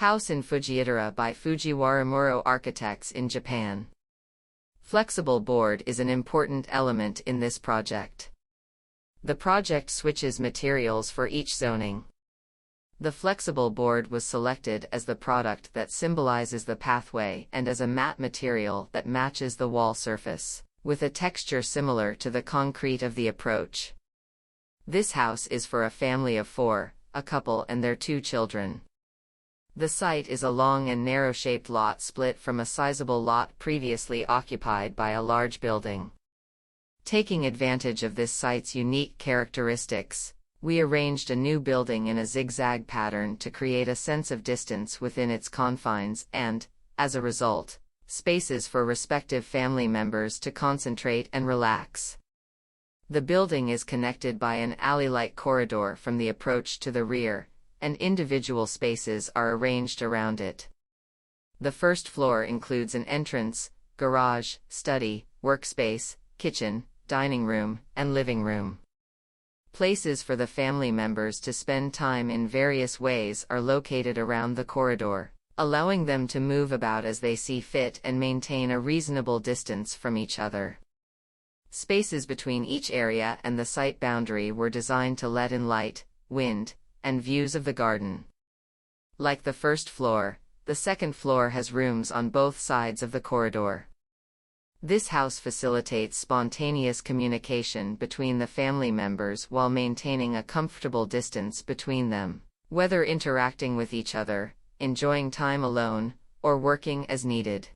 House in Fujiidera by FujiwaraMuro architects in Japan. Flexible board is an important element in this project. The project switches materials for each zoning. The flexible board was selected as the product that symbolizes the pathway and as a matte material that matches the wall surface, with a texture similar to the concrete of the approach. This house is for a family of 4, a couple and their 2 children. The site is a long and narrow-shaped lot split from a sizable lot previously occupied by a large building. Taking advantage of this site's unique characteristics, we arranged a new building in a zigzag pattern to create a sense of distance within its confines and, as a result, spaces for respective family members to concentrate and relax. The building is connected by an alley-like corridor from the approach to the rear, and individual spaces are arranged around it. The first floor includes an entrance, garage, study, workspace, kitchen, dining room, and living room. Places for the family members to spend time in various ways are located around the corridor, allowing them to move about as they see fit and maintain a reasonable distance from each other. Spaces between each area and the site boundary were designed to let in light, wind, and views of the garden. Like the first floor, the second floor has rooms on both sides of the corridor. This house facilitates spontaneous communication between the family members while maintaining a comfortable distance between them, whether interacting with each other, enjoying time alone, or working as needed.